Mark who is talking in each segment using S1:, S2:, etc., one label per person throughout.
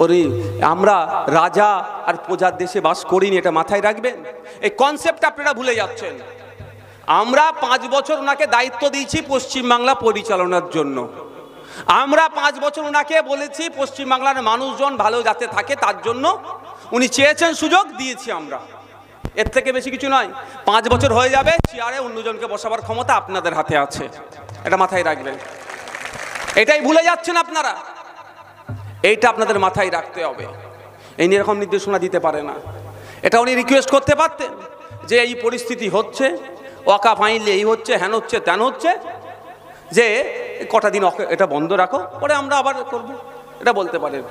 S1: ওরে আমরা রাজা আর প্রজার দেশে বাস করিনি, এটা মাথায় রাখবেন। এই কনসেপ্ট আপনারা ভুলে যাচ্ছেন। আমরা 5 বছর ওনাকে দায়িত্ব দিয়েছি পশ্চিমবাংলা পরিচালনার জন্য। আমরা 5 বছর ওনাকে বলেছি পশ্চিমবাংলার মানুষজন ভালো যাতে থাকে তার জন্য উনি চেয়েছেন, সুযোগ দিয়েছি আমরা। এর থেকে বেশি কিছু নয়। 5 বছর হয়ে যাবে, চেয়ারে অন্যজনকে বসাবার ক্ষমতা আপনাদের হাতে আছে, এটা মাথায় রাখবেন। এটাই ভুলে যাচ্ছেন আপনারা, এইটা আপনাদের মাথায় রাখতে হবে। এই নিয়ে এরকম নির্দেশনা দিতে পারে না। এটা উনি রিকোয়েস্ট করতে পারতেন যে এই পরিস্থিতি হচ্ছে, ওয়াকাফ আইনলে এই হচ্ছে, হ্যান হচ্ছে, ত্যান হচ্ছে, যে কটা দিন এটা বন্ধ রাখো, পরে আমরা আবার করব, এটা বলতে পারেন।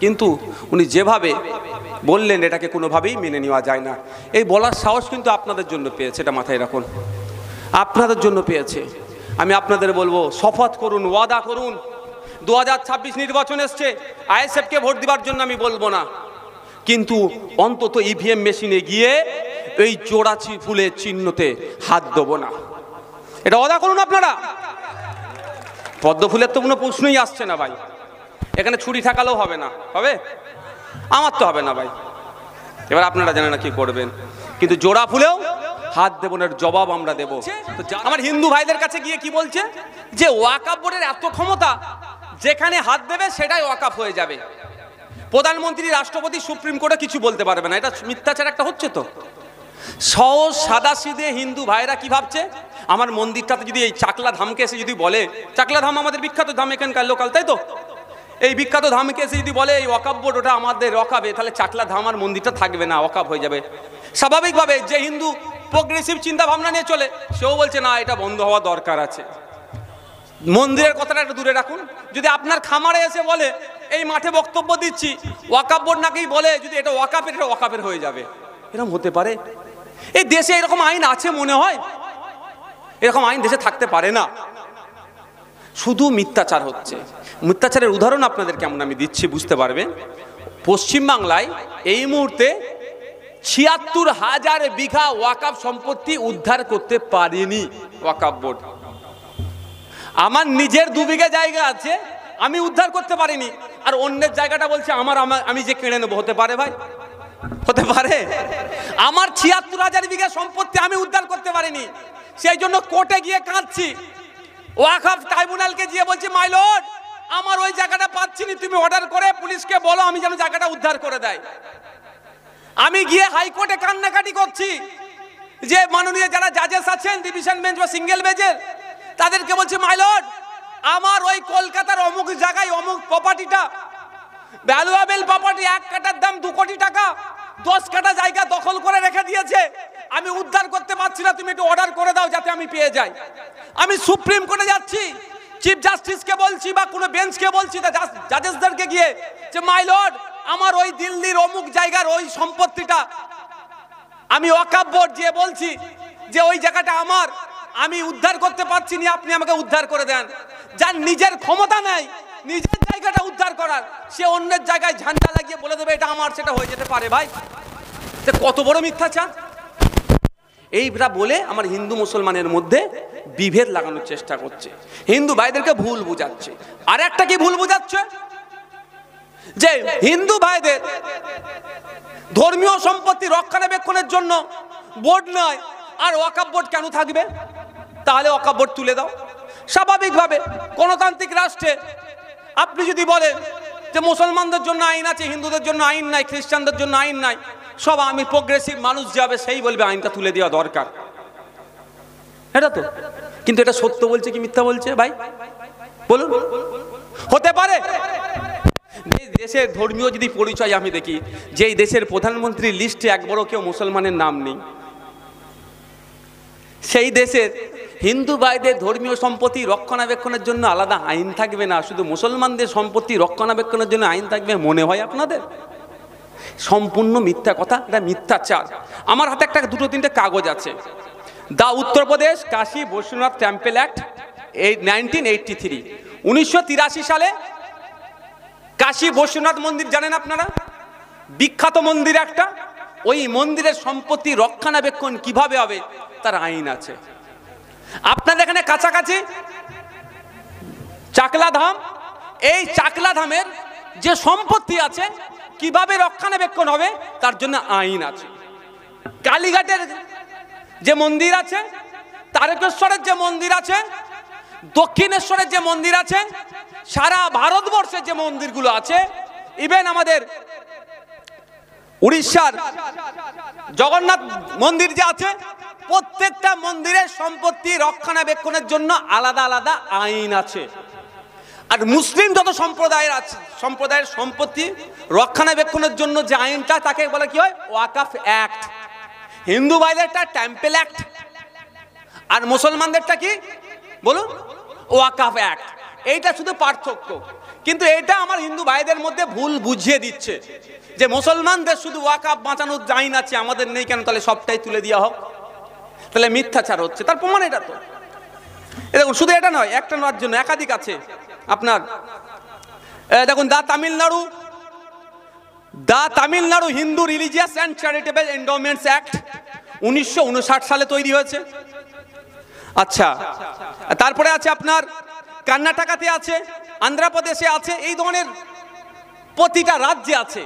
S1: কিন্তু উনি যেভাবে বললেন এটাকে কোনোভাবেই মেনে নেওয়া যায় না। এই বলার সাহস কিন্তু আপনাদের জন্য পেয়েছে, এটা মাথায় রাখুন, আপনাদের জন্য পেয়েছে। আমি আপনাদের বলবো, শপথ করুন, ওয়াদা করুন। 2026 নির্বাচন এসছে, আইএসএফকে ভোট দেওয়ার জন্য আমি বলবো না, কিন্তু অন্তত ইভিএম মেশিনে গিয়ে এই জোড়াচি ফুলের চিহ্নতে হাত দেবো না, এটা ওয়াদা করুন আপনারা। পদ্ম ফুলের তো কোনো প্রশ্নই আসছে না ভাই, এখানে ছুরি ঠাকালেও হবে না, হবে? আমার তো হবে না ভাই। এবার আপনারা জানেন না কি করবেন, কিন্তু জোড়া ফুলেও হাত দেব না, জবাব আমরা দেব। আমার হিন্দু ভাইদের কাছে গিয়ে কি বলছে যে ওয়াকাফ বোর্ডের এত ক্ষমতা, যেখানে হাত দেবে সেটাই ওয়াকাফ হয়ে যাবে। প্রধানমন্ত্রী, রাষ্ট্রপতি, সুপ্রিম কোর্টে কিছু বলতে পারবে না। এটা মিথ্যাচার একটা হচ্ছে তো। সহজ সাদা সিধে হিন্দু ভাইরা কি ভাবছে, আমার মন্দিরটাতে যদি এই চাকলা ধামকে এসে যদি বলে, চাকলা ধাম আমাদের বিখ্যাত ধাম, এখানকার লোকাল, তাই তো? এই বিখ্যাত ধামকে এসে যদি বলে এই ওয়াকাফ বোর্ড ওটা আমাদের ওয়াকাফে, তাহলে চাকলা ধাম আর মন্দিরটা থাকবে না, ওয়াকাফ হয়ে যাবে। স্বাভাবিকভাবে যে হিন্দু প্রোগ্রেসিভ চিন্তা ভাবনা নিয়ে চলে, সেও বলছে না, এটা বন্ধ হওয়া দরকার আছে। মন্দিরের কথাটা একটু দূরে রাখুন। যদি আপনার খামারে এসে বলে এই মাঠে বক্তব্য দিচ্ছি, ওয়াকাফ বোর্ড নাকি বলে যদি এটা ওয়াকাফের, এটা ওয়াকাফের হয়ে যাবে, এরকম হতে পারে? এই দেশে এরকম আইন আছে মনে হয়? এরকম আইন দেশে থাকতে পারে না। শুধু মিথ্যাচার হচ্ছে। মিথ্যাচারের উদাহরণ আপনাদের কেমন আমি দিচ্ছি, বুঝতে পারবেন। পশ্চিমবাংলায় এই মুহূর্তে ৭৬,০০০ বিঘা ওয়াকাফ সম্পত্তি উদ্ধার করতে পারেনি ওয়াকাফ বোর্ড। আমার নিজের ২ বিঘা জায়গা আছে, আমি উদ্ধার করতে পারিনি, আর অন্যের জায়গাটা বলছে আমার, আমি যে কেড়ে নেবো। হতে পারে ভাই? হতে পারে? আমার ৭৬,০০০ বিঘা সম্পত্তি আমি উদ্ধার করতে পারিনি, সেই জন্য কোর্টে গিয়ে কাঁদছি। ওয়াকাফ ট্রাইব্যুনালকে গিয়ে বলছি, মাই লর্ড, আমার ওই জায়গাটা পাচ্ছি না, তুমি অর্ডার করে পুলিশকে বলো আমি যেন জায়গাটা উদ্ধার করে দেয়। আমি গিয়ে হাইকোর্টে কান্নাকাটি করছি, যে মাননীয় যারা জাজেস আছেন ডিভিশন বেঞ্চ বা সিঙ্গেল বেঞ্চের, তাদেরকে বলছি, মাই লর্ড, আমার ওই কলকাতার অমুক জায়গায় অমুক প্রপার্টিটা ভ্যালুয়েবল প্রপার্টি, 1 কাঠার দাম 2 কোটি টাকা, 10 কাঠা জায়গা দখল করে রেখে দিয়েছে, আমি উদ্ধার করতে পারছি না, তুমি একটু অর্ডার করে দাও যাতে আমি পেয়ে যাই। আমি সুপ্রিম কোর্টে যাচ্ছি, চিফ জাস্টিসকে বলছি বা কোনো বেঞ্চকে বলছি, জাজেসদেরকে গিয়ে, যে মাই লর্ড, আমার ওই দিল্লির অমুক জায়গার ওই সম্পত্তিটা আমি ওয়াকাফ বোর্ড দিয়ে বলছি যে ওই জায়গাটা আমার, আমি উদ্ধার করতে পারছি না, আপনি আমাকে উদ্ধার করে দেন। যার নিজের ক্ষমতা নেই নিজের জায়গাটা উদ্ধার করার, সে অন্যের জায়গায় ঝান্ডা লাগিয়ে বলে দেবে এটা আমার, সেটা হয়ে যেতে পারে। ভাই, কত বড় মিথ্যাচার! এইটা বলে আমার হিন্দু মুসলমানের মধ্যে বিভেদ লাগানোর চেষ্টা করছে, হিন্দু ভাইদেরকে ভুল বুঝাচ্ছে। আর একটা কি ভুল বুঝাচ্ছে, যে হিন্দু ভাইদের ধর্মীয় সম্পত্তি রক্ষণাবেক্ষণের জন্য বোর্ড নয়, আর ওয়াকাফ বোর্ড কেন থাকবে? তাহলে ওয়াকাফ বোর্ড তুলে দাও। স্বাভাবিকভাবে গণতান্ত্রিক রাষ্ট্রে আপনি যদি বলেন যে মুসলমানদের জন্য আইন আছে, হিন্দুদের জন্য আইন নাই, খ্রিস্টানদের জন্য আইন নাই, সব আমি প্রোগ্রেসিভ মানুষ যাবে সেই বলবে আইনটা তুলে দেওয়া দরকার, এটা তো। কিন্তু এটা সত্য বলছে কি মিথ্যা বলছে ভাই বলুন? হতে পারে দেশের ধর্মীয় যদি পরিচয় আমি দেখি, যে এই দেশের প্রধানমন্ত্রীর লিস্টে একবারও কেউ মুসলমানের নাম নেই, সেই দেশের হিন্দু ভাইদের ধর্মীয় সম্পত্তি রক্ষণাবেক্ষণের জন্য আলাদা আইন থাকবে না, শুধু মুসলমানদের সম্পত্তি রক্ষণাবেক্ষণের জন্য আইন থাকবে, মনে হয় আপনাদের? সম্পূর্ণ মিথ্যা কথা, এটা মিথ্যাচার। আমার হাতে একটা 2-3টে কাগজ আছে, দা উত্তরপ্রদেশ কাশী বৈশ্বনাথ টেম্পল অ্যাক্ট 1983, 1983 সালে কাশী বৈশ্বনাথ মন্দির জানেন আপনারা, বিখ্যাত মন্দির একটা, ওই মন্দিরের সম্পত্তি রক্ষণাবেক্ষণ কিভাবে হবে তার আইন আছে। আপনাদের এখানে কাছাকাছি চাকলা ধাম, এই চাকলা ধামের যে সম্পত্তি আছে কিভাবে রক্ষণাবেক্ষণ হবে তার জন্য আইন আছে। কালীঘাটের যে মন্দির আছে, তারকেশ্বরের যে মন্দির আছে, দক্ষিণেশ্বরের যে মন্দির আছে, সারা ভারতবর্ষের যে মন্দিরগুলো আছে, ইভেন আমাদের উড়িষ্যার জগন্নাথ মন্দির যে আছে, প্রত্যেকটা মন্দিরের সম্পত্তি রক্ষণাবেক্ষণের জন্য আলাদা আলাদা আইন আছে। আর মুসলিম যত সম্প্রদায়ের আছে, সম্প্রদায়ের সম্পত্তি রক্ষণাবেক্ষণের জন্য যে আইনটা তাকে বলে কি হয়? ওয়াকাফ অ্যাক্ট। হিন্দু ভাইদেরটা টেম্পল অ্যাক্ট, আর মুসলমানদেরটা কি বলুন? ওয়াকাফ অ্যাক্ট। এইটা শুধু পার্থক্য। কিন্তু এটা আমার হিন্দু ভাইদের মধ্যে ভুল বুঝিয়ে দিচ্ছে যে মুসলমানদের শুধু ওয়াকাফ বাঁচানোর আইন আছে, আমাদের নেই কেন? তাহলে সবটাই তুলে দেওয়া হোক, তাহলে মিথ্যাচার হচ্ছে। তার প্রমাণ এটা তো। দেখুন, শুধু এটা নয়, একটা নয় জন্য একাধিক আছে। আপনার দেখুন, the Tamil Nadu Hindu religious and charitable endowments act 1959 সালে তৈরি হয়েছে। আচ্ছা, তারপরে আছে আপনার কর্ণাটকাতে আছে, অন্ধ্রপ্রদেশে আছে, এই ধরনের প্রতিটা রাজ্যে আছে।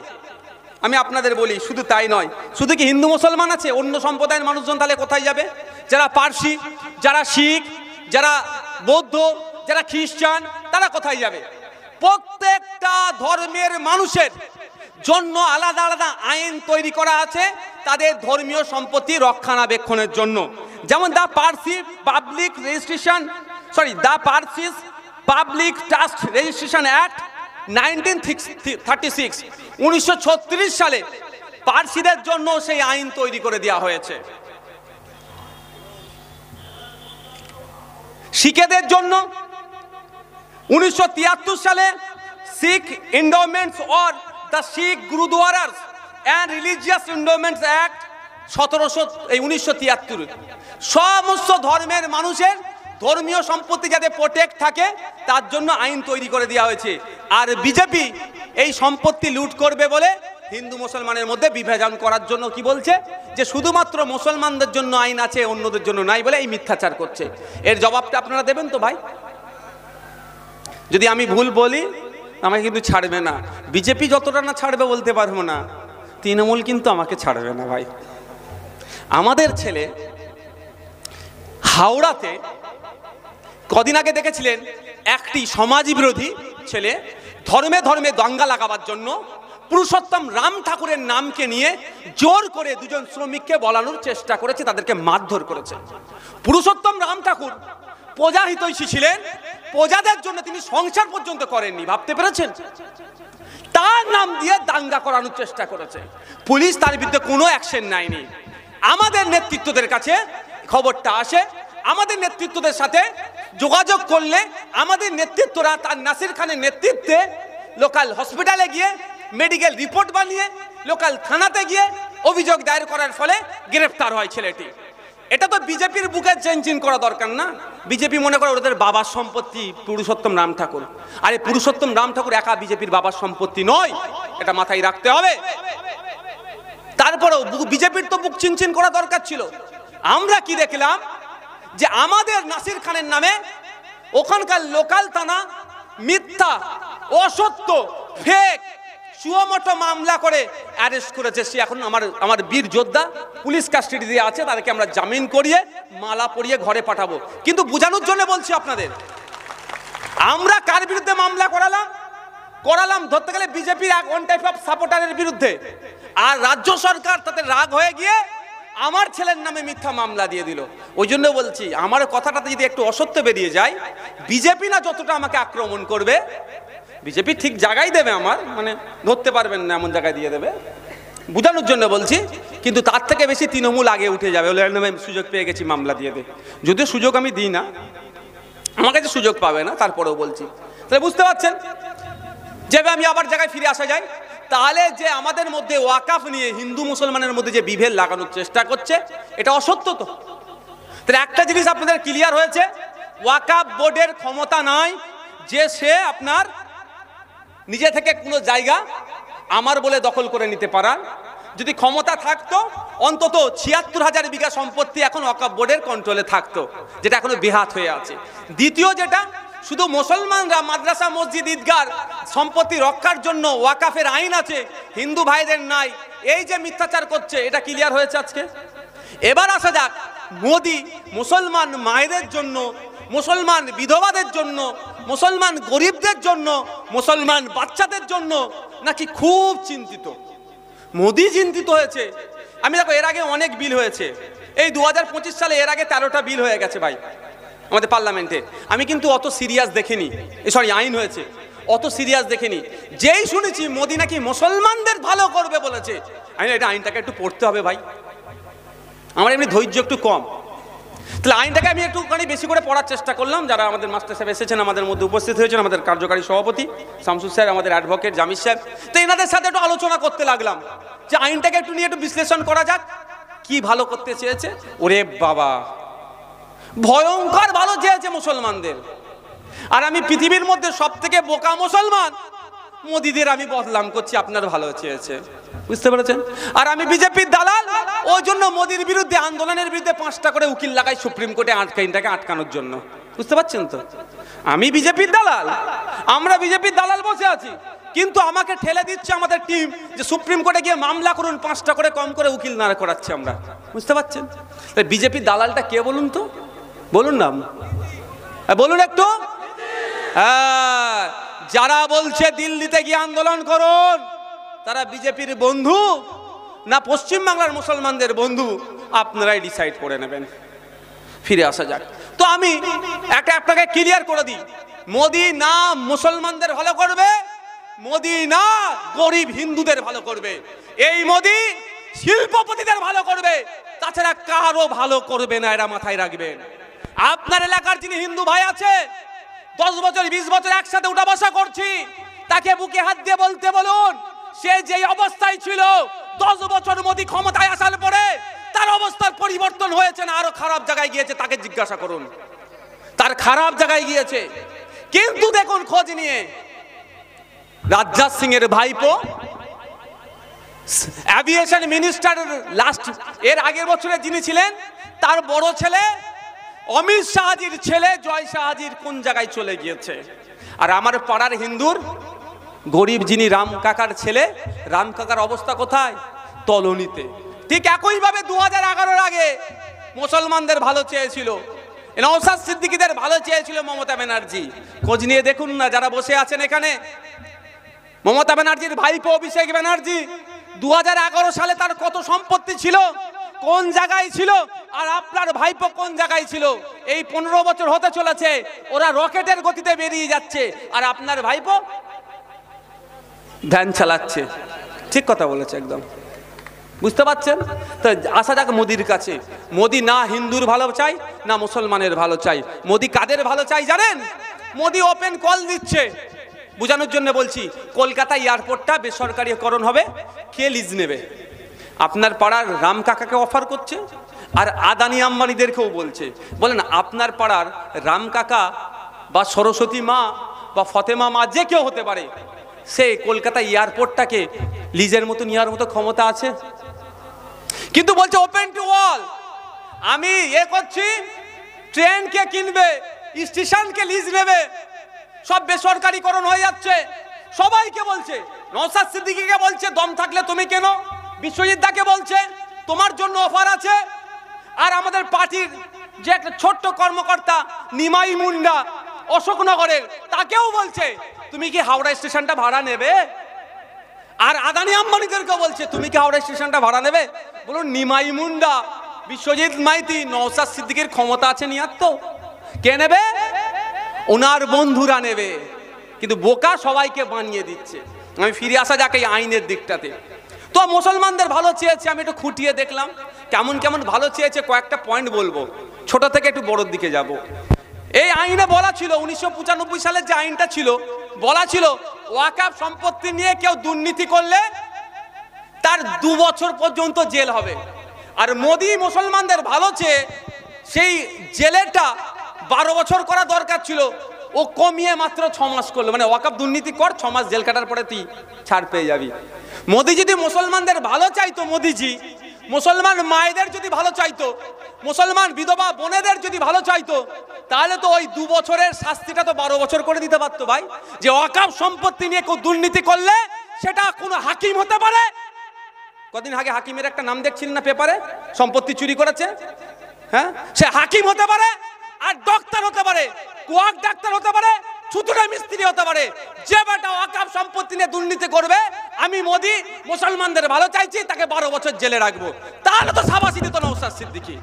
S1: আমি আপনাদের বলি, শুধু তাই নয়, শুধু কি হিন্দু মুসলমান আছে? অন্য সম্প্রদায়ের মানুষজন তাহলে কোথায় যাবে? যারা পার্সি, যারা শিখ, যারা বৌদ্ধ, যারা খ্রিস্টান, তারা কোথায় যাবে? প্রত্যেকটা ধর্মের মানুষের জন্য আলাদা আলাদা আইন তৈরি করা আছে তাদের ধর্মীয় সম্পত্তি রক্ষণাবেক্ষণের জন্য। যেমন the Parsis public trust registration act 1936, 1936 সালে পার্সিদের জন্য সেই আইন তৈরি করে দেওয়া হয়েছে। শিখেদের জন্য 1973 সালে Sikh endowments or the Sikh gurdwaras and religious endowments act 1973। সমস্ত ধর্মের মানুষের ধর্মীয় সম্পত্তি যাতে প্রোটেক্ট থাকে তার জন্য আইন তৈরি করে দেওয়া হয়েছে। আর বিজেপি এই সম্পত্তি লুট করবে বলে হিন্দু মুসলমানের মধ্যে বিভাজন করার জন্য কি বলছে যে শুধুমাত্র মুসলমানদের জন্য আইন আছে, অন্যদের জন্য নাই বলে এই মিথ্যাচার করছে। এর জবাবটা আপনারা দেবেন তো ভাই? যদি আমি ভুল বলি আমাকে কিন্তু ছাড়বে না। বিজেপি যতটা না ছাড়বে বলতে পারবো না, তৃণমূল কিন্তু আমাকে ছাড়বে না ভাই। আমাদের ছেলে হাওড়াতে কদিন আগে দেখেছিলেন, একটি সমাজ বিরোধী ছেলে ধর্মে ধর্মে দাঙ্গা লাগাবার জন্য পুরুষোত্তম রাম ঠাকুরের নামকে নিয়ে জোর করে দুজন শ্রমিককে বলানোর চেষ্টা করেছে, তাদেরকে মারধর করেছে। পুরুষোত্তম রাম ঠাকুর প্রজা হিতৈষী ছিলেন, প্রজাদের জন্য তিনি সংসার পর্যন্ত করেননি, ভাবতে পেরেছেন? তার নাম দিয়ে দাঙ্গা করানোর চেষ্টা করেছে। পুলিশ তার বিরুদ্ধে কোনো অ্যাকশন নেয়নি। আমাদের নেতৃত্বদের কাছে খবরটা আসে, আমাদের নেতৃত্বদের সাথে যোগাযোগ করলে আমাদের নেতৃত্বরা তার নাসির খানের নেতৃত্বে লোকাল হসপিটালে গিয়ে মেডিকেল রিপোর্ট বানিয়ে লোকাল থানাতে গিয়ে অভিযোগ দায়ের করার ফলে গ্রেফতার হয় ছেলেটি। এটা তো বিজেপির বুকে চেঞ্জিং করা দরকার না? বিজেপি মনে করে ওদের বাবার সম্পত্তি পুরুষোত্তম রাম ঠাকুর। আরে পুরুষোত্তম রাম ঠাকুর একা বিজেপির বাবার সম্পত্তি নয়, এটা মাথায় রাখতে হবে। তারপরেও বিজেপির তো বুক চিনচিন করা দরকার ছিল। আমরা কি দেখলাম যে আমাদের নাসির খানের নামে ওখানকার লোকাল থানা মিথ্যা, অসত্য, ফেক সুমোটো মামলা করে অ্যারেস্ট করেছে। সে এখন আমার বীর যোদ্ধা পুলিশ কাস্টাডিতে আছে, তাদেরকে আমরা জামিন করিয়ে মালা পরিয়ে ঘরে পাঠাবো। কিন্তু বোঝানোর জন্য বলছি আপনাদের, আমরা কার বিরুদ্ধে মামলা করালাম ধরতে গেলে বিজেপির ওয়ান টাইপ অফ সাপোর্টারের বিরুদ্ধে। আর রাজ্য সরকার তাতে রাগ হয়ে গিয়ে আমার ছেলের নামে মিথ্যা মামলা দিয়ে দিল। ওই জন্য বলছি, আমার কথাটাতে যদি একটু অসত্য বেরিয়ে যায়, বিজেপি না যতটা আমাকে আক্রমণ করবে, বিজেপি ঠিক জায়গায় দেবে, আমার মানে ধরতে পারবেন না এমন জায়গায় দিয়ে দেবে, বোঝানোর জন্য বলছি। কিন্তু তার থেকে বেশি তৃণমূল আগে উঠে যাবে, বলে আমি সুযোগ পেয়ে গেছি মামলা দিয়ে দে। যদিও সুযোগ আমি দিই না, আমার কাছে সুযোগ পাবে না, তারপরেও বলছি। তাহলে বুঝতে পারছেন যে আমি আবার জায়গায় ফিরে আসা যায়। তাহলে যে আমাদের মধ্যে ওয়াকাফ নিয়ে হিন্দু মুসলমানের মধ্যে যে বিভেদ লাগানোর চেষ্টা করছে, এটা অসত্য তো। তাহলে একটা জিনিস আপনাদের ক্লিয়ার হয়েছে, ওয়াকাফ বোর্ডের ক্ষমতা নাই যে সে আপনার নিজে থেকে কোনো জায়গা আমার বলে দখল করে নিতে পারার। যদি ক্ষমতা থাকতো অন্তত ৭৬,০০০ বিঘা সম্পত্তি এখন ওয়াকফ বোর্ডের কন্ট্রোলে থাকতো, যেটা এখনো বেহাত হয়ে আছে। দ্বিতীয় যেটা, শুধু মুসলমানরা মাদ্রাসা মসজিদ ঈদগাহ সম্পত্তি রক্ষার জন্য ওয়াকাফের আইন আছে, হিন্দু ভাইদের নাই, এই যে মিথ্যাচার করছে, এটা ক্লিয়ার হয়েছে আজকে। এবার আসা যাক, মোদি মুসলমান মায়েদের জন্য, মুসলমান বিধবাদের জন্য, মুসলমান গরিবদের জন্য, মুসলমান বাচ্চাদের জন্য নাকি খুব চিন্তিত। মোদি চিন্তিত হয়েছে। আমি দেখো, এর আগে অনেক বিল হয়েছে, এই 2025 সালে এর আগে 13টা বিল হয়ে গেছে ভাই আমাদের পার্লামেন্টে। আমি কিন্তু অত সিরিয়াস দেখিনি, সরি আইন হয়েছে, অত সিরিয়াস দেখিনি। যেই শুনেছি মোদি নাকি মুসলমানদের ভালো করবে বলেছে, আমি এটা আইনটাকে একটু পড়তে হবে ভাই, আমার এমনি ধৈর্য একটু কম। তাহলে আইনটাকে আমি একটুখানি বেশি করে পড়ার চেষ্টা করলাম। যারা আমাদের মাস্টার সাহেব এসেছেন, আমাদের মধ্যে উপস্থিত হয়েছেন, আমাদের কার্যকারী সভাপতি শামসুল স্যার, আমাদের অ্যাডভোকেট জামির সাহেব, তো এনাদের সাথে একটু আলোচনা করতে লাগলাম যে আইনটাকে একটু নিয়ে একটু বিশ্লেষণ করা যাক, কি ভালো করতে চেয়েছে। ওরে বাবা, ভয়ঙ্কর ভালো চেয়েছে মুসলমানদের। আর আমি পৃথিবীর মধ্যে সব থেকে বোকা মুসলমান, মোদিদের আমি বদনাম করছি, আপনার ভালো চেয়েছে, বুঝতে পেরেছেন? আর আমি বিজেপির দালাল, ওই জন্য মোদির বিরুদ্ধে আন্দোলনের বিরুদ্ধে 5টা করে উকিল লাগাই সুপ্রিম কোর্টে আইনটাকে আটকানোর জন্য, বুঝতে পারছেন তো? আমি বিজেপির দালাল, আমরা বিজেপির দালাল বসে আছি, কিন্তু আমাকে ঠেলে দিচ্ছে আমাদের টিম যে সুপ্রিম কোর্টে গিয়ে মামলা করুন, 5টা করে কম করে উকিল না করাচ্ছি আমরা, বুঝতে পারছেন? বিজেপির দালালটা কে বলুন তো, বলুন না, বলুন একটু। যারা বলছে দিল্লিতে গিয়ে আন্দোলন করুন, তারা বিজেপির বন্ধু না পশ্চিমবাংলার মুসলমানদের বন্ধু, আপনারাই ডিসাইড করে নেবেন। ফিরে আসা যাক। তো আমি একটা আপনাকে ক্লিয়ার করে দিই, মোদি না মুসলমানদের ভালো করবে, মোদি না গরিব হিন্দুদের ভালো করবে, এই মোদি শিল্পপতিদের ভালো করবে, তাছাড়া কারো ভালো করবে না, এরা মাথায় রাখবেন। আপনার এলাকার যিনি হিন্দু ভাই আছে, 10 বছর 20 বছর একসাথে উঠা বসা করছি, তাকে বুকে হাত দিয়ে বলতে বলুন, সে যে অবস্থায় ছিল 10 বছর মোদি ক্ষমতায় আসার পরে তার অবস্থার পরিবর্তন হয়েছে না আরো খারাপ জায়গায় গিয়েছে, তাকে জিজ্ঞাসা করুন, তার খারাপ জায়গায় গিয়েছে। কিন্তু দেখুন খোঁজ নিয়ে, রাজনাথ সিং এর ভাইপো অ্যাভিয়েশন মিনিস্টার লাস্ট এর আগের বছরে যিনি ছিলেন, তার বড় ছেলে অমিত শাহজির ছেলে জয় শাহজির কোন জায়গায় চলে গিয়েছে। আর আমার পাড়ার হিন্দুর গরিব যিনি রাম কাকার ছেলে, রাম কাকার অবস্থা কোথায়? তলনিতে। ঠিক একইভাবে 2011 আগে মুসলমানদের ভালো চেয়েছিল, নওশাদ সিদ্দিকীদের ভালো চেয়েছিল মমতা ব্যানার্জি। খোঁজ নিয়ে দেখুন না, যারা বসে আছেন এখানে, মমতা ব্যানার্জির ভাইপো অভিষেক ব্যানার্জি 2011 সালে তার কত সম্পত্তি ছিল, কোন জায়গায় ছিল, আর আপনার ভাইপো কোন জায়গায় ছিল? এই 15 বছর হতে চলেছে, ওরা রকেটের গতিতে বেরিয়ে যাচ্ছে, আর আপনার ভাইপো ভ্যান চালাচ্ছে। ঠিক কথা বলেছে একদম, বুঝতে পারছেন? তো আসা যাক মোদির কাছে। মোদি না হিন্দুর ভালো চাই না মুসলমানের ভালো চাই, মোদি কাদের ভালো চাই জানেন? মোদি ওপেন কল দিচ্ছে, বোঝানোর জন্য বলছি, কলকাতা এয়ারপোর্টটা বেসরকারিকরণ হবে, কে লিজ নেবে? আপনার পাড়ার রাম কাকাকে অফার করছে, আর আদানি আম্বানিদেরকেও বলছে। বলেন আপনার পাড়ার রাম কাকা বা সরস্বতী মা বা ফতেমা মা যে কেউ হতে পারে, সে কলকাতা এয়ারপোর্টটাকে লিজের মতো নেওয়ার মতো ক্ষমতা আছে? কিন্তু বলছে ওপেন টু অল, আমি করছি, ট্রেনকে কিনবে, স্টেশনকে লিজ নেবে, সব বেসরকারিকরণ হয়ে যাচ্ছে। সবাইকে বলছে, নওশাদ সিদ্দিকীকে বলছে দম থাকলে তুমি কেন, বিশ্বজিৎ দাকে বলছে তোমার জন্য অফার আছে। আর আমাদের পার্টির যে একটা ছোট্ট কর্মকর্তা নিমাই মুন্ডা অশোকনগরের, তাকেও বলছে তুমি কি হাওড়া স্টেশনটা ভাড়া নেবে? আর আদানি আম্বানিদেরকে বলছে তুমি কি হাওড়া স্টেশনটা ভাড়া নেবে? বলুন, নিমাই মুন্ডা, বিশ্বজিৎ মাইতি, নওশাদ সিদ্দিকীর ক্ষমতা আছে নিয়ার? তো কে নেবে? ওনার বন্ধুরা নেবে। কিন্তু বোকা সবাইকে বানিয়ে দিচ্ছে। আমি ফিরে আসা যাক এই আইনের দিকটাতে। তো মুসলমানদের ভালো চেয়েছে, আমি একটু খুঁটিয়ে দেখলাম কেমন কেমন ভালো চেয়েছে। কয়েকটা পয়েন্ট বলবো, ছোট থেকে একটু বড়র দিকে যাব। এই আইনে বলা ছিল, 1995 সালের যে আইনটা ছিল, বলা ছিল ওয়াকফ সম্পত্তি নিয়ে কেউ দুর্নীতি করলে তার 2 বছর পর্যন্ত জেল হবে। আর মোদি মুসলমানদের ভালো চেয়ে সেই জেলেরটা 12 বছর করা দরকার ছিল, ও কমিয়ে মাত্র 6 মাস করলো। মানে ওয়াকফ দুর্নীতি কর, 6 মাস জেল কাটার পরে তুই ছাড় পেয়ে যাবি। মোদি যদি মুসলমানদের ভালো চাইতো, মোদিজি মুসলমান মায়েদের যদি ভালো চাইতো, মুসলমান বিধবা বোনেদের যদি ভালো চাইতো, তাহলে তো ওই 2 বছরের শাস্তিটা তো 12 বছর করে দিতে পারতো ভাই। যে ওয়াকফ সম্পত্তি নিয়ে কেউ দুর্নীতি করলে সেটা কোনো হাকিম হতে পারে। কদিন আগে হাকিমের একটা নাম দেখছিলেন না পেপারে, সম্পত্তি চুরি করেছে। হ্যাঁ, সে হাকিম হতে পারে, আর ডক্টর হতে পারে, কোয়াক ডাক্তার হতে পারে, ছুতুরে মিস্ত্রি হতে পারে। যে বেটা ওয়াকফ সম্পত্তি নিয়ে দুর্নীতি করবে, আমি মোদি মুসলমানদের ভালো চাইছি, তাকে 12 বছর জেলে রাখবো। তাহলে তো সাবাসী দিত নওশাদ সিদ্দিকী।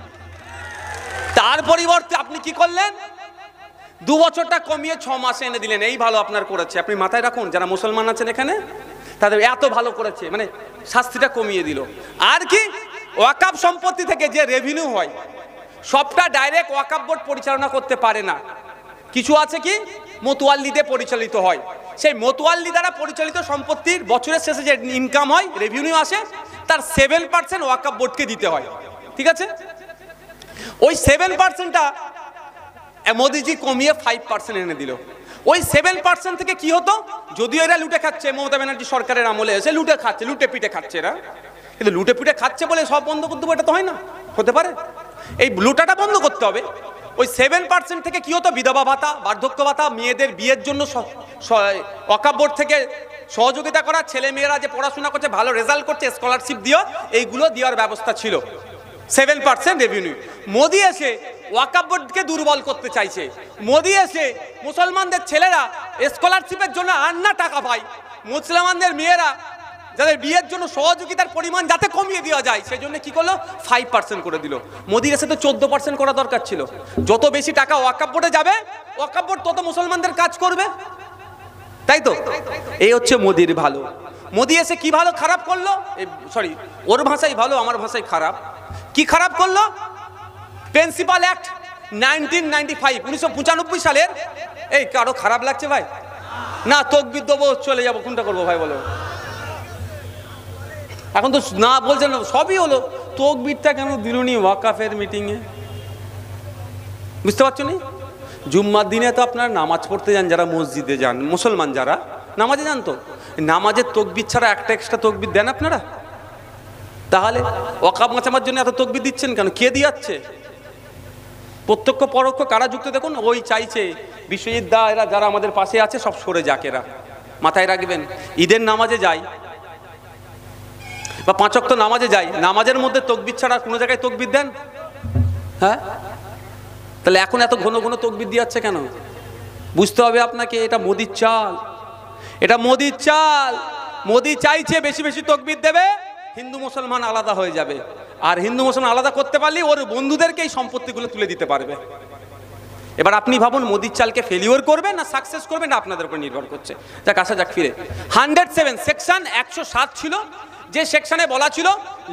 S1: তার পরিবর্তে আপনি কি করলেন? 2 বছরটা কমিয়ে 6 মাসে এনে দিলেন। এই ভালো আপনার করেছে। আপনি মাথায় রাখুন, যারা মুসলমান আছেন এখানে, তাদের এত ভালো করেছে, মানে শাস্তিটা কমিয়ে দিল। আর কি, ওয়াকফ সম্পত্তি থেকে যে রেভিনিউ হয় সবটা ডাইরেক্ট ওয়াকফ বোর্ড পরিচালনা করতে পারে না। কিছু আছে কি মোতওয়াল্লিতে পরিচালিত হয়। সেই মোতওয়াল্লি দ্বারা পরিচালিত সম্পত্তির বছরের শেষে যে ইনকাম হয়, রেভিনিউ আসে, তার 7% ওয়াকফ বোর্ডকে দিতে হয়। ঠিক আছে, ওই 7%টা মোদিজি কমিয়ে 5% এনে দিল। ওই 7% থেকে কি হতো, যদিও এরা লুটে খাচ্ছে, মমতা ব্যানার্জি সরকারের আমলে এসে লুটে খাচ্ছে, লুটে পিটে খাচ্ছে এরা, কিন্তু লুটে পিটে খাচ্ছে বলে সব বন্ধ করতে দেবো এটা তো হয় না, হতে পারে। এই লুটাটা বন্ধ করতে হবে। ওই 7% থেকে কি হতো, বিধবা ভাতা, বার্ধক্য ভাতা, মেয়েদের বিয়ের জন্য ওয়াকফ বোর্ড থেকে সহযোগিতা করা, ছেলে মেয়েরা যে পড়াশোনা করছে, ভালো রেজাল্ট করছে, স্কলারশিপ দিও, এইগুলো দেওয়ার ব্যবস্থা ছিল। 7% রেভিনিউ। মোদি এসে ওয়াকফ বোর্ডকে দুর্বল করতে চাইছে। মোদি এসে মুসলমানদের ছেলেরা স্কলারশিপের জন্য আন্না টাকা পায়, মুসলমানদের মেয়েরা যাদের বিয়ের জন্য সহযোগিতার পরিমাণ যাতে কমিয়ে দেওয়া যায়, সেই জন্য কি করলো, 5% করে দিল। মোদির এসে তো 14% করা দরকার ছিল। যত বেশি টাকা ওয়াকফ বোর্ডে যাবে, ওয়াকফ বোর্ড তত মুসলমানদের কাজ করবে, তাই তো? এই হচ্ছে মোদির ভালো। মোদি এসে কি ভালো খারাপ করলো, সরি ওর ভাষাই ভালো, আমার ভাষায় খারাপ। কি খারাপ করলো? প্রিন্সিপাল অ্যাক্ট 1995 সালের, এই কারো খারাপ লাগছে ভাই? না তকবির দেবো, চলে যাবো, কোনটা করবো ভাই বলো? এখন তো না বলছেন, সবই হলো, তকবিরটা কেন দিলুনি ওয়াকফের মিটিংয়ে? বুঝতে পারছো নি? জুম্মার দিনে তো আপনারা নামাজ পড়তে যান, যারা মসজিদে যান, মুসলমান যারা নামাজে যান, তো নামাজের তকবির ছাড়া একটা এক্সট্রা তকবির দেন আপনারা? তাহলে ওয়াকফ বাঁচানোর জন্য এত তকবির দিচ্ছেন কেন? কে দিয়াচ্ছে? প্রত্যক্ষ পরোক্ষ কারা যুক্ত দেখুন। ওই চাইছে বিশ্বজিৎ দা, এরা যারা আমাদের পাশে আছে সব সরে যাক। এরা মাথায় রাখবেন, ঈদের নামাজে যাই বা 5 ওয়াক্ত নামাজে যাই, নামাজের মধ্যে তকবির ছাড়া কোনো জায়গায় তকবির দেন? হ্যাঁ, তাহলে এখন এত ঘন ঘন তকবির দিয়াচ্ছে কেন? বুঝতে হবে আপনাকে, এটা মোদির চাল, এটা মোদির চাল। মোদি চাইছে বেশি বেশি তকবির দেবে, হিন্দু মুসলমান আলাদা হয়ে যাবে। আর হিন্দু মুসলমান আলাদা করতে পারলে ওর বন্ধুদেরকে এই সম্পত্তিগুলো তুলে দিতে পারবে। এবার আপনি ভাবুন, মোদির চালকে ফেলিওর করবেন না সাকসেস করবেন, না আপনাদের উপর নির্ভর করছে। যাক, আসা যাক ফিরে। 107 সেকশন 107 ছিল, যে সেকশনে বলা ছিল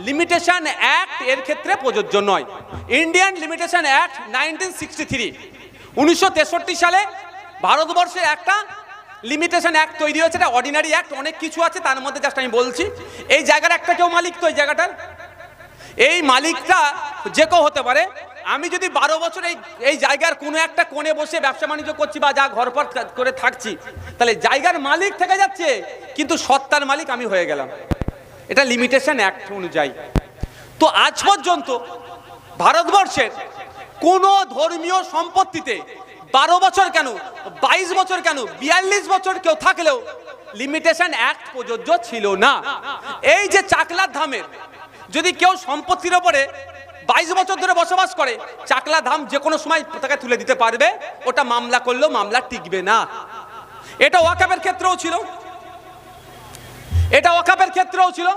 S1: লিমিটেশন অ্যাক্ট এর ক্ষেত্রে প্রযোজ্য নয়। ইন্ডিয়ান লিমিটেশন অ্যাক্ট 1963, 1963 সালে ভারতবর্ষে একটা লিমিটেশন অ্যাক্ট তৈরি হয়েছে। এটা অর্ডিনারি অ্যাক্ট, অনেক কিছু আছে, তার মধ্যে জাস্ট আমি বলছি। এই জায়গার একটা কেউ মালিক, তো এই জায়গাটার এই মালিকটা যে কেউ হতে পারে। আমি যদি 12 বছর এই জায়গার কোনো একটা কোণে বসে ব্যবসা বাণিজ্য করছি বা যা ঘরপর করে থাকছি, তাহলে জায়গার মালিক থেকে যাচ্ছে, কিন্তু সত্তার মালিক আমি হয়ে গেলাম। এটা লিমিটেশন অ্যাক্ট অনুযায়ী। তো আজ পর্যন্ত ভারতবর্ষের কোনো ধর্মীয় সম্পত্তিতে 12 বছর কেন, 22 বছর কেন, 42 বছর কেউ থাকলেও লিমিটেশন অ্যাক্ট প্রযোজ্য ছিল না। এই যে চাকলার ধামের যদি কেউ সম্পত্তির ওপরে 22 বছর ধরে বসবাস করে, চাকলা ধাম যে কোনো সময় তাকে তুলে দিতে পারবে, ওটা মামলা করলেও মামলা টিকবে না। এটা ওয়াকফের ক্ষেত্রেও ছিল, এটা ওয়াকফের ক্ষেত্রেও ছিল।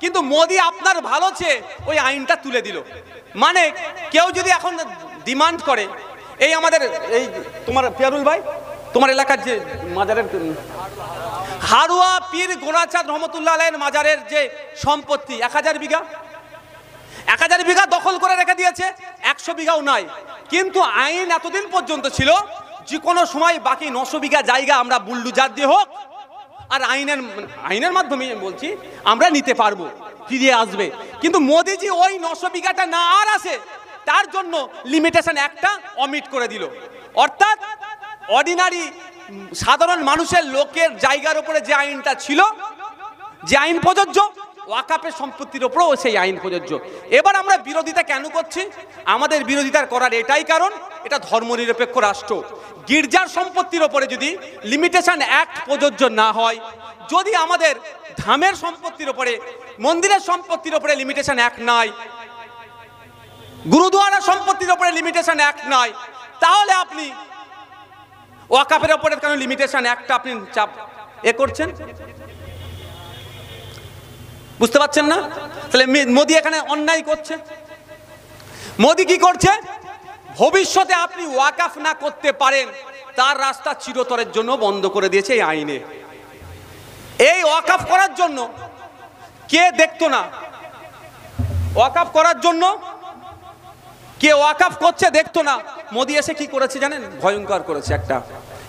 S1: কিন্তু মোদি আপনার ভালো চেয়ে ওই আইনটা তুলে দিল। মানে কেউ যদি এখন ডিমান্ড করে, এই আমাদের এই তোমার পিয়ারুল ভাই, তোমার এলাকার যে মাজারের হারুয়া পীর গোনাচাঁদ রহমতুল্লাহ আলাইহির মাজারের যে সম্পত্তি 1000 বিঘা, 1000 বিঘা দখল করে রেখে দিয়েছে, 100 বিঘাও নাই। কিন্তু আইন এতদিন পর্যন্ত ছিল যে কোনো সময় বাকি 900 বিঘা জায়গা আমরা বুলডোজার দিয়ে হোক আর আইনের মাধ্যমে বলছি আমরা নিতে পারবো, ফিরিয়ে আসবে। কিন্তু মোদিজি ওই 900 বিঘাটা না আর আসে, তার জন্য লিমিটেশন একটা অমিট করে দিল। অর্থাৎ অর্ডিনারি সাধারণ মানুষের লোকের জায়গার উপরে যে আইনটা ছিল, যে আইন প্রযোজ্য, ওয়াকাফের সম্পত্তির ওপরও সেই আইন প্রযোজ্য। এবার আমরা বিরোধিতা কেন করছি? আমাদের বিরোধিতার করার এটাই কারণ, এটা ধর্মনিরপেক্ষ রাষ্ট্র। গির্জার সম্পত্তির ওপরে যদি লিমিটেশন অ্যাক্ট প্রযোজ্য না হয়, যদি আমাদের ধামের সম্পত্তির ওপরে, মন্দিরের সম্পত্তির ওপরে লিমিটেশন অ্যাক্ট নাই, গুরুদুয়ারা সম্পত্তির ওপরে লিমিটেশন অ্যাক্ট নাই, তাহলে আপনি ওয়াকাফের ওপরে কেন লিমিটেশন অ্যাক্টটা আপনি চাপ করছেন? বুঝতে পারছেন না? তাহলে মোদি এখানে অন্যায় করছে। মোদি কি করছে? ভবিষ্যতে আপনি ওয়াকাফ না করতে পারেন তার রাস্তা চিরতরের জন্য বন্ধ করে দিয়েছে এই আইনে। এই ওয়াকাফ করার জন্য কে দেখতো না? ওয়াকাফ করার জন্য কে ওয়াকাফ করছে দেখতো না। মোদি এসে কি করেছে জানেন? ভয়ঙ্কর করেছে। একটা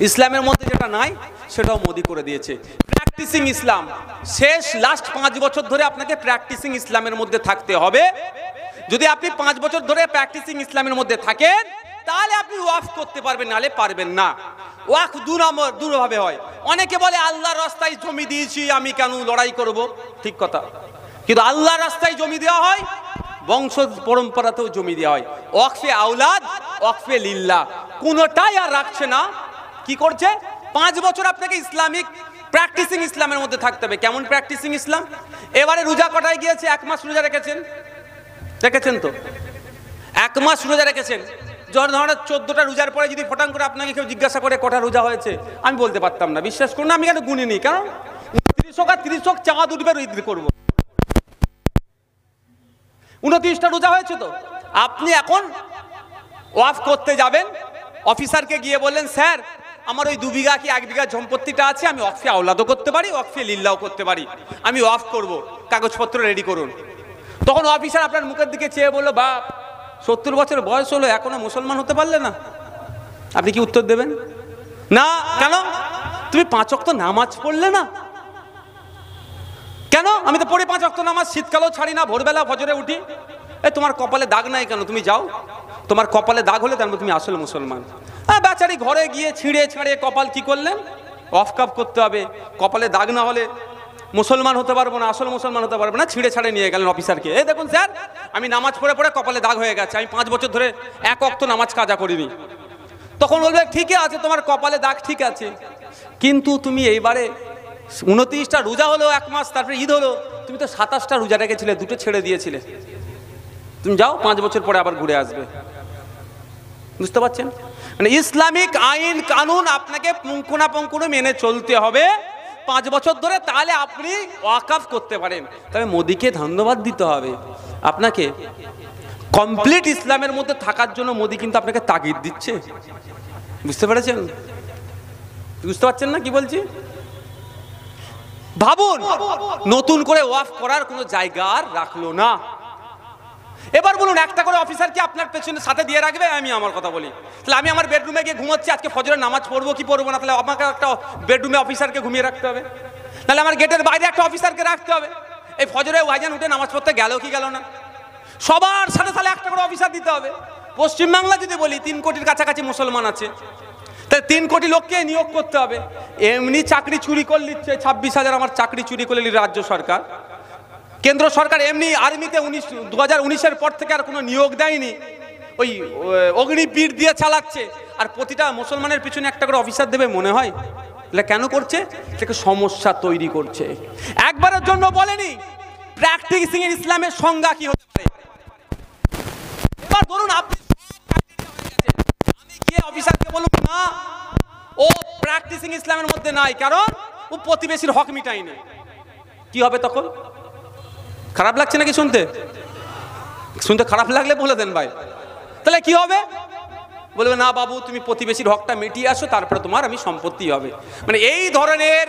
S1: ইসলামের মধ্যে যেটা নাই সেটাও মোদি করে দিয়েছে। প্র্যাকটিসিং ইসলাম, শেষ লাস্ট 5 বছর ধরে আপনাকে প্র্যাকটিসিং ইসলামের মধ্যে থাকতে হবে। যদি আপনি 5 বছর ধরে প্র্যাকটিসিং ইসলামের মধ্যে থাকেন তাহলে আপনি ওয়াকফ করতে পারবেন, নাহলে পারবেন না। ওয়াকফ দুভাবে হয়। অনেকে বলে আল্লাহর রাস্তায় জমি দিয়েছি, আমি কেন লড়াই করব? ঠিক কথা, কিন্তু আল্লাহর রাস্তায় জমি দেওয়া হয়, বংশ পরম্পরাতেও জমি দেওয়া হয়। ওয়াকফে আওলাদ, ওয়াকফে লিল্লাহ, কোনোটাই আর রাখছে না। কি করছে? 5 বছর আপনাকে ইসলামিক প্র্যাকটিসিং ইসলামের মধ্যে থাকতে হবে। কেমন প্র্যাকটিসিং ইসলাম? এবারে রোজা কটায় গিয়েছে? 1 মাস রোজা রেখেছেন, দেখেছেন তো? 1 মাস রোজা রেখেছেন। ধরেন 14টা রোজার পরে যদি ফটাং করে আপনাকে কেউ জিজ্ঞাসা করে কটা রোজা হয়েছে, আমি বলতে পারতাম না। বিশ্বাস করুন, আমি কেন গুনিনি, কারণ 30 আর 30 চাঁদ উঠবে ঈদ করবো। 29টা রোজা হয়েছে তো। আপনি এখন ওয়াকফ করতে যাবেন, অফিসারকে গিয়ে বললেন, স্যার আমার ওই 2 বিঘা কি 1 বিঘা সম্পত্তিটা আছে, আমি ওয়াকফে আওলাদও করতে পারি, ওয়াকফে লিল্লাহও করতে পারি, আমি ওয়াকফ করব, কাগজপত্র রেডি করুন। তখন অফিসার আপনার মুখের দিকে চেয়ে বললো, বাপ 70 বছর বয়স হলো এখনো মুসলমান হতে পারলে না? আপনি কি উত্তর দেবেন? না। কেন? তুমি 5 ওয়াক্ত নামাজ পড়লে না। কেন? আমি তো পড়ি 5 ওয়াক্ত নামাজ, শীতকালেও ছাড়ি না, ভোরবেলা ফজরে উঠি। তোমার কপালে দাগ নাই কেন? তুমি যাও, তোমার কপালে দাগ হলে তার তুমি আসলে মুসলমান। বেচারি ঘরে গিয়ে ছিঁড়ে ছাড়িয়ে কপাল কি করলেন? ওয়াকফ করতে হবে, কপালে দাগ না হলে মুসলমান হতে পারবো না, আসল মুসলমান হতে পারবো না। ছিঁড়ে ছাড়ে নিয়ে গেলেন অফিসারকে, এই দেখুন স্যার আমি নামাজ পড়ে পড়ে কপালে দাগ হয়ে গেছে, আমি 5 বছর ধরে 1 ওয়াক্ত নামাজ কাজা করিনি। তখন বলবে, ঠিক আছে তোমার কপালে দাগ ঠিক আছে, কিন্তু তুমি এইবারে 29টা রোজা হলো 1 মাস, তারপরে ঈদ হলো, তুমি তো 27টা রোজা রেখেছিলে, 2টো ছেড়ে দিয়েছিলে। তুমি যাও, 5 বছর পরে আবার ঘুরে আসবে। বুঝতে পারছেন? মানে ইসলামিক আইন কানুন আপনাকে পুঙ্খানুপুঙ্খ মেনে চলতে হবে 5 বছর ধরে, তাহলে আপনি ওয়াকফ করতে পারেন। তবে মোদিকে ধন্যবাদ দিতে হবে। আপনাকে কমপ্লিট ইসলামের মধ্যে থাকার জন্য মোদি কিন্তু আপনাকে তাগিদ দিচ্ছে। বুঝতে পেরেছেন? বুঝতে পারছেন না কি বলছি? ভাবুন, নতুন করে ওয়াকফ করার কোনো জায়গা আর রাখলো না। এবার বলুন, একটা করে অফিসার কি আপনার পেছনে সাথে দিয়ে রাখবে? আমি আমার কথা বলি, তাহলে আমি আমার বেডরুমে গিয়ে ঘুমোচ্ছি, আজকে ফজরের নামাজ পড়বো কি পড়বো না, তাহলে আমাকে একটা বেডরুমে অফিসারকে ঘুমিয়ে রাখতে হবে। তাহলে আমার গেটের বাইরে একটা অফিসারকে রাখতে হবে। এই ফজরে ওয়াইজান উঠে নামাজ পড়তে গেল কি গেল না, সবার সাথে তাহলে একটা করে অফিসার দিতে হবে। পশ্চিমবাংলা যদি বলি 3 কোটির কাছাকাছি মুসলমান আছে, তাহলে 3 কোটি লোককে নিয়োগ করতে হবে। এমনি চাকরি চুরি করে নিচ্ছে, 26,000 আমার চাকরি চুরি করে নিল রাজ্য সরকার। কেন্দ্র সরকার এমনি আর্মিতে 2019-এর পর থেকে আর কোনো নিয়োগ দেয়নি, ওই অগ্নিবীর দিয়ে চালাচ্ছে। আর প্রতিটা মুসলমানের পিছনে একটা করে অফিসার দেবে মনে হয়? তাহলে কেন করছে? সেটাকে সমস্যা তৈরি করছে। একবারের জন্য বলেনি প্র্যাকটিসিং ইসলামের সংজ্ঞা কি হতে পারে। এবার ধরুন আপনি আমি গিয়ে অফিসারকে বলুন না, ও প্র্যাকটিসিং ইসলামের মধ্যে নাই, কারণ ও প্রতিবেশীর হক মিটায়নি। কি হবে তখন? খারাপ লাগছে নাকি শুনতে? শুনতে খারাপ লাগলে বলে দেন ভাই। তাহলে কি হবে? বলবে না বাবু তুমি প্রতিবেশীর হকটা মিটিয়ে আসো, তারপরে তোমার আমি সম্পত্তি হবে। মানে এই ধরনের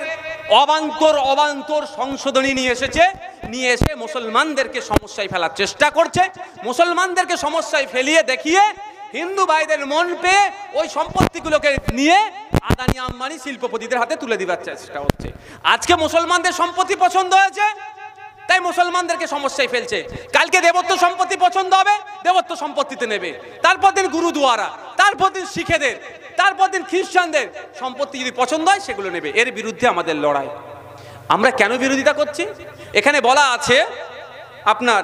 S1: অবান্তর সংশোধনী নিয়ে এসে মুসলমানদেরকে সমস্যায় ফেলার চেষ্টা করছে। মুসলমানদেরকে সমস্যায় ফেলিয়ে দেখিয়ে হিন্দু ভাইদের মন পেয়ে ওই সম্পত্তিগুলোকে নিয়ে আদানি আম্বানি শিল্পপতিদের হাতে তুলে দিবার চেষ্টা হচ্ছে। আজকে মুসলমানদের সম্পত্তি পছন্দ হয়েছে, তাই মুসলমানদেরকে সমস্যায় ফেলছে। কালকে দেবত্ব সম্পত্তি পছন্দ হবে, দেবত্ব সম্পত্তিতে নেবে। তারপর দিন গুরুদুয়ারা, তারপর দিন শিখেদের, তারপর দিন খ্রিস্টানদের সম্পত্তি যদি পছন্দ হয় সেগুলো নেবে। এর বিরুদ্ধে আমাদের লড়াই। আমরা কেন বিরোধিতা করছি? এখানে বলা আছে আপনার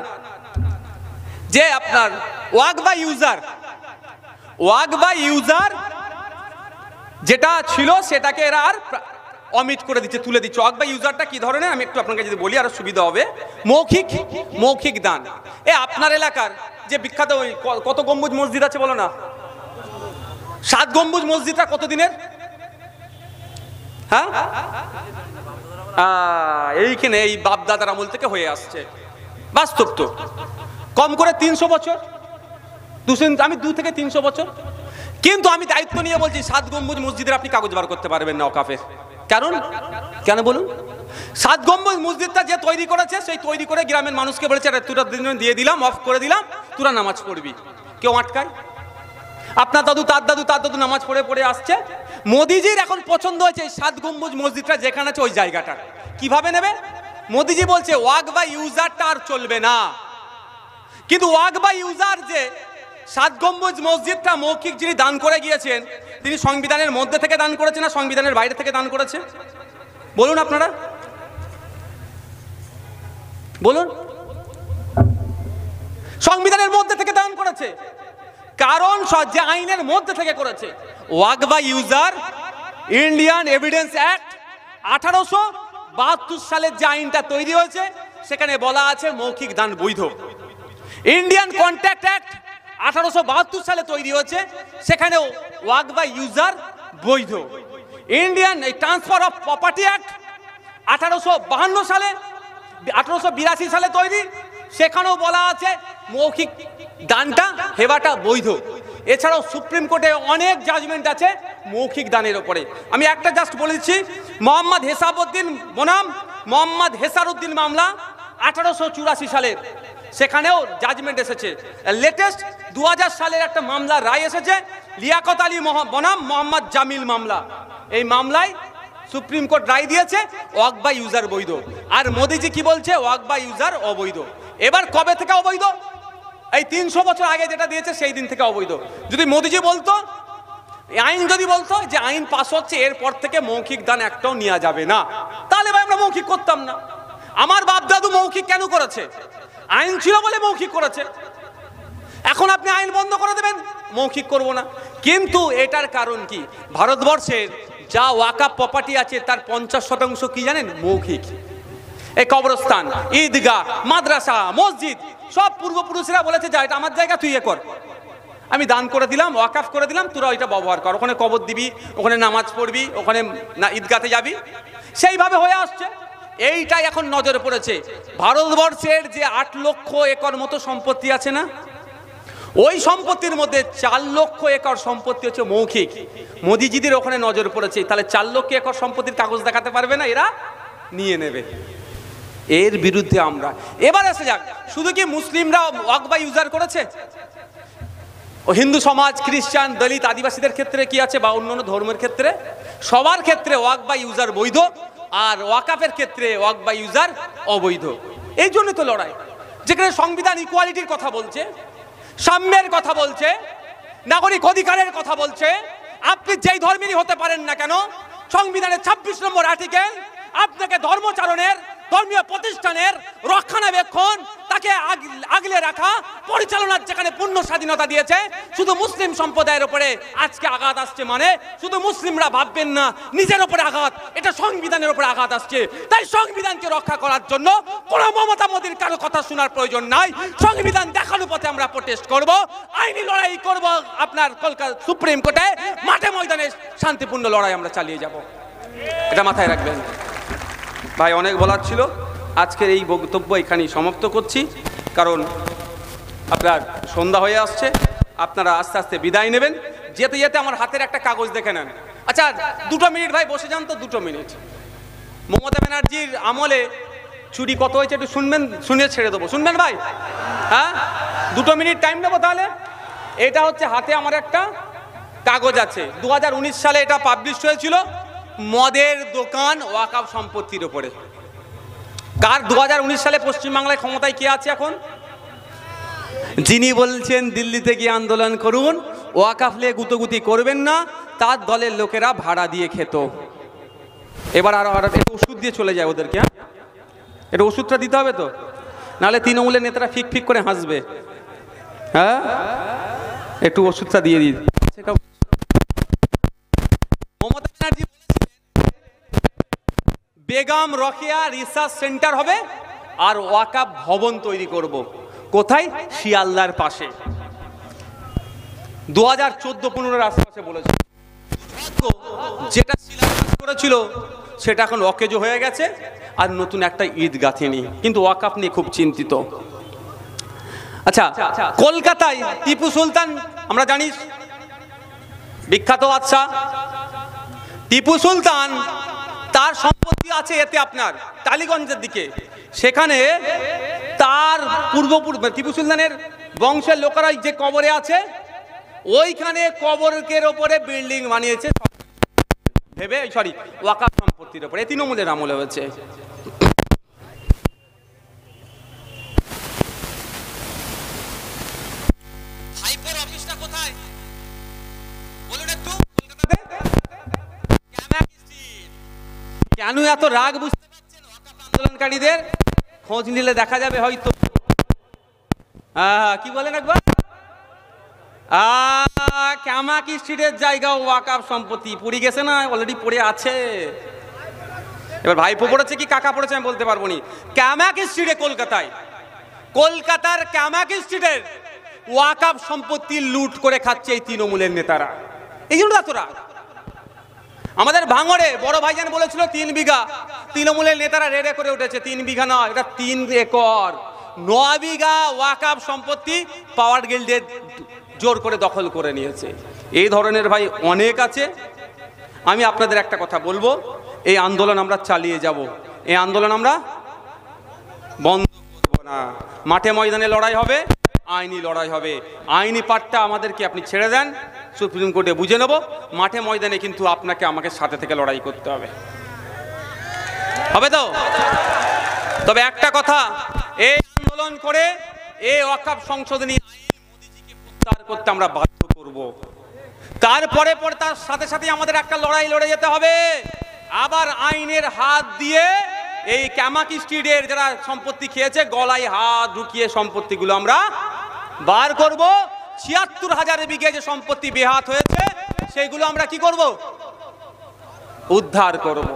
S1: যে আপনার ওয়াক বাই ইউজার যেটা ছিল সেটাকে এরা আর অমিট করে দিচ্ছে, তুলে দিচ্ছে। ওয়াক বাই ইউজারটা কি ধরনের আমি একটু আপনাকে যদি বলি আরো সুবিধা হবে। মৌখিক দান। আপনার এলাকার যে বিখ্যাত ওই কত গম্বুজ মসজিদ আছে বলো না, 7 গম্বুজ মসজিদটা কত দিনের? হ্যাঁ, এইখানে এই বাপদাদার আমল থেকে হয়ে আসছে। বাস্তব তো কম করে 300 বছর, আমি 2 থেকে 300 বছর। কিন্তু আমি দায়িত্ব নিয়ে বলছি 7 গম্বুজ মসজিদের আপনি কাগজ বার করতে পারবেন না ওয়াকাফের। কারণ কেন বলুন? 7 গম্বুজ মসজিদটা যে তৈরি করেছে সেই তৈরি করে গ্রামের মানুষকে বলেছে তোরা দিয়ে দিলাম, অফ করে দিলাম, তোরা নামাজ পড়বি। কেউ আটকায়? আপনার দাদু তার দাদু নামাজ পড়ে আসছে। মোদিজির এখন পছন্দ হয়েছে 7 গম্বুজ মসজিদটা যেখানে আছে ওই জায়গাটা। কিভাবে নেবে? মোদিজি বলছে ওয়াক বাই ইউজারটা আর চলবে না। কিন্তু ওয়াক বাই ইউজার যে 7 গম্বুজ মসজিদটা মৌখিক যিনি দান করে গিয়েছেন, তিনি সংবিধানের মধ্যে থেকে দান করেছেন না সংবিধানের বাইরে থেকে দান করেছে? বলুন আপনারা, বলুন। সংবিধানের মধ্যে থেকে দান করেছে, কারণ যে আইনের মধ্যে থেকে করেছে। ওয়াক বাই ইউজার ইন্ডিয়ান এভিডেন্স অ্যাক্ট 1872 সালের যে আইনটা তৈরি হয়েছে সেখানে বলা আছে মৌখিক দান বৈধ। ইন্ডিয়ান কন্ট্রাক্ট অ্যাক্ট 1872 সালে তৈরি হয়েছে, সেখানেও ওয়াক বাই ইউজার বৈধ। Indian transfer of property act 1882 সালে তৈরি, সেখানেও বলা আছে মৌখিক দানটা হেবাটা বৈধ। এছাড়াও সুপ্রিম কোর্টে অনেক জাজমেন্ট আছে মৌখিক দানের উপরে। আমি একটা জাস্ট বলেছি, মোহাম্মদ হেসারউদ্দিন মামলা 1884 সালের, সেখানেও জাজমেন্ট এসেছে। লেটেস্ট 2000 সালের একটা মামলা রায় এসেছে, লিয়াকত আলী বনাম মোহাম্মদ জামিল মামলা। এই মামলায় সুপ্রিম কোর্ট রায় দিয়েছে ওয়াক বাই ইউজার বৈধ। আর মোদিজি কি বলছে? ওয়াক বাই ইউজার অবৈধ। এবার কবে থেকে অবৈধ? এই 300 বছর আগে যেটা দিয়েছে সেই দিন থেকে অবৈধ। যদি মোদিজি বলতো, আইন যদি বলতো যে আইন পাস হচ্ছে এরপর থেকে মৌখিক দান একটাও নেওয়া যাবে না, তাহলে ভাই আমরা মৌখিক করতাম না। আমার বাপ দাদু মৌখিক কেন করেছে? আইন ছিল বলে মৌখিক করেছে। এখন আপনি আইন বন্ধ করে দেবেন, মৌখিক করব না। কিন্তু এটার কারণ কি? ভারতবর্ষের যা ওয়াকাফ প্রপার্টি আছে তার 50% কি জানেন? মৌখিক। এই কবরস্থান, ঈদগাহ, মাদ্রাসা, মসজিদ সব পূর্বপুরুষরা বলেছে যা এটা আমার জায়গা, তুই এ কর, আমি দান করে দিলাম, ওয়াকাফ করে দিলাম, তোরা ওইটা ব্যবহার কর, ওখানে কবর দিবি, ওখানে নামাজ পড়বি, ওখানে না ঈদগাতে যাবি। সেইভাবে হয়ে আসছে। এইটাই এখন নজরে পড়েছে। ভারতবর্ষের যে 8 লক্ষ একর মতো সম্পত্তি আছে না, ওই সম্পত্তির মধ্যে 4 লক্ষ একর সম্পত্তি হচ্ছে মৌখিক। মোদিজিদের ওখানে নজর পড়েছে, তাহলে 4 লক্ষ একর সম্পত্তির কাগজ দেখাতে পারবে না, এরা নিয়ে নেবে। এর বিরুদ্ধে আমরা এবার এসে যাক, শুধু কি মুসলিমরা ওয়াক বাই ইউজার করেছে? ও হিন্দু সমাজ, খ্রিস্টান, দলিত, আদিবাসীদের ক্ষেত্রে কি আছে বা অন্যান্য ধর্মের ক্ষেত্রে? সবার ক্ষেত্রে ওয়াক বাই ইউজার বৈধ, আর ওয়াকাফের ক্ষেত্রে ওয়াক বাই ইউজার অবৈধ। এই জন্য তো লড়াই। যেখানে সংবিধান ইকুয়ালিটির কথা বলছে, সাম্যের কথা বলছে, নাগরিক অধিকারের কথা বলছে, আপনি যেই ধর্মেরই হতে পারেন না কেন, সংবিধানের 26 নম্বর আর্টিকেল আপনাকে ধর্মচারণের, ধর্মীয় প্রতিষ্ঠানের রক্ষণাবেক্ষণ, তাকে আগলে রাখা, পরিচালনার যেখানে পূর্ণ স্বাধীনতা দিয়েছে। শুধু মুসলিম সম্প্রদায়ের উপরে আজকে আঘাত আসছে, মানে শুধু মুসলিমরা ভাববেন না নিজের উপরে আঘাত, এটা সংবিধানের উপরে আঘাত আসছে। তাই সংবিধানকে রক্ষা করার জন্য কোনো মমতা মোদীর কারো কথা শোনার প্রয়োজন নাই। সংবিধান দেখানোর পথে আমরা প্রোটেস্ট করব, আইনি লড়াই করব। আপনার কলকাতা সুপ্রিম কোর্টে মাঠে ময়দানে শান্তিপূর্ণ লড়াই আমরা চালিয়ে যাব, এটা মাথায় রাখবেন। ভাই অনেক বলার ছিল, আজকের এই বক্তব্য এখানেই সমাপ্ত করছি, কারণ আপনার সন্ধ্যা হয়ে আসছে, আপনারা আস্তে আস্তে বিদায় নেবেন। যেতে যেতে আমার হাতের একটা কাগজ দেখে নেন। আচ্ছা 2 মিনিট ভাই বসে যান তো, 2 মিনিট। মমতা ব্যানার্জির আমলে চুরি কত হয়েছে একটু শুনবেন, শুনে ছেড়ে দেবো, শুনবেন ভাই? হ্যাঁ 2 মিনিট টাইম নেবো তাহলে। এটা হচ্ছে হাতে আমার একটা কাগজ আছে, 2019 সালে এটা পাবলিশ হয়েছিল, মদের দোকান ওয়াকাফ সম্পত্তির উপরে। কার 2019 সালে পশ্চিমবাংলায় ক্ষমতায় কে আছে এখন? যিনি বলছেন দিল্লিতে গিয়ে আন্দোলন করুন, ওয়াকাফ নিয়ে গুতোগুতি করবেন না, তার দলের লোকেরা ভাড়া দিয়ে খেত। এবার আরো একটু ওষুধ দিয়ে চলে যায় ওদেরকে, এটা ওষুধটা দিতে হবে তো, নাহলে তৃণমূলের নেতারা ফিক ফিক করে হাসবে। হ্যাঁ, একটু ওষুধটা দিয়ে দিই। মমতা ব্যানার্জি বেগম রোকেয়া রিসার্চ সেন্টার হবে আর ওয়াকাফ ভবন তৈরি করব। কোথায়? শিয়ালদার পাশে। 2014-15 আশপাশে বলেছে। যেটা শিলান্যাস করেছিল সেটা এখন অকেজো হয়ে গেছে, আর নতুন একটা ঈদগাহ তিনি, কিন্তু ওয়াকাফ নিয়ে খুব চিন্তিত। আচ্ছা, কলকাতায় টিপু সুলতান আমরা জানি বিখ্যাত বাদশাহ। টিপু সুলতান তার সম্পত্তি আছে এতে আপনার টালিগঞ্জের দিকে, সেখানে তার পূর্বপুরুষ টিপু সুলতানের বংশের লোকেরা যে কবরে আছে ওইখানে কবরের ওপরে বিল্ডিং বানিয়েছে ভেবে, সরি ওয়াকাফ সম্পত্তির ওপরে। তৃণমূলের আমলে হয়েছে। হাইকোর্ট অফিসটা কোথায় বলুন একটু? কেন এত রাগ বুঝতে পারছেন ওয়াকাফ আন্দোলনকারীদের? খোঁজ নিলে দেখা যাবে হয়তো। কি বলেন একবার? ক্যামাক স্ট্রিটের জায়গা ওয়াকাফ সম্পত্তি পড়ে গেছে না, অলরেডি পড়ে আছে। এবার ভাইপো পড়েছে কি কাকা পড়েছে আমি বলতে পারবো না। ক্যামাক স্ট্রিটে কলকাতার ক্যামাক স্ট্রিটের ওয়াকাফ সম্পত্তি লুট করে খাচ্ছে এই তৃণমূলের নেতারা। এই জন্য এত রাগ। আমাদের ভাঙড়ে বড় ভাইজান বলেছিল 3 বিঘা, তৃণমূলের নেতারা রেডে করে উঠেছে 3 বিঘা নয়, এটা 3 একর। 9 বিঘা ওয়াকাফ সম্পত্তি পাওয়ার গিল্ডের জোর করে দখল করে নিয়েছে। এই ধরনের ভাই অনেক আছে। আমি আপনাদের একটা কথা বলবো, এই আন্দোলন আমরা চালিয়ে যাব, এই আন্দোলন আমরা বন্ধ করব না। মাঠে ময়দানে লড়াই হবে, আইনি লড়াই হবে। আইনি পাটটা আমাদেরকে আপনি ছেড়ে দেন, সুপ্রিম কোর্টে বুঝে নেব। মাঠে ময়দানে কিন্তু আপনাকে আমাকে সাথে থেকে লড়াই করতে হবে, হবে তো? তবে একটা কথা, এই আন্দোলন করে এই ওয়াকাফ সংশোধনী করতে আমরা বাধ্য করব। তারপরে তার সাথে সাথে আমাদের একটা লড়াই লড়ে যেতে হবে। আবার আইনের হাত দিয়ে এই ক্যামাক স্ট্রিটের যারা সম্পত্তি খেয়েছে গলায় হাত ঢুকিয়ে সম্পত্তিগুলো আমরা বার করব। ৭৬,০০০ বিঘে যে সম্পত্তি বেহাত হয়েছে সেইগুলো আমরা কি করব? উদ্ধার করব।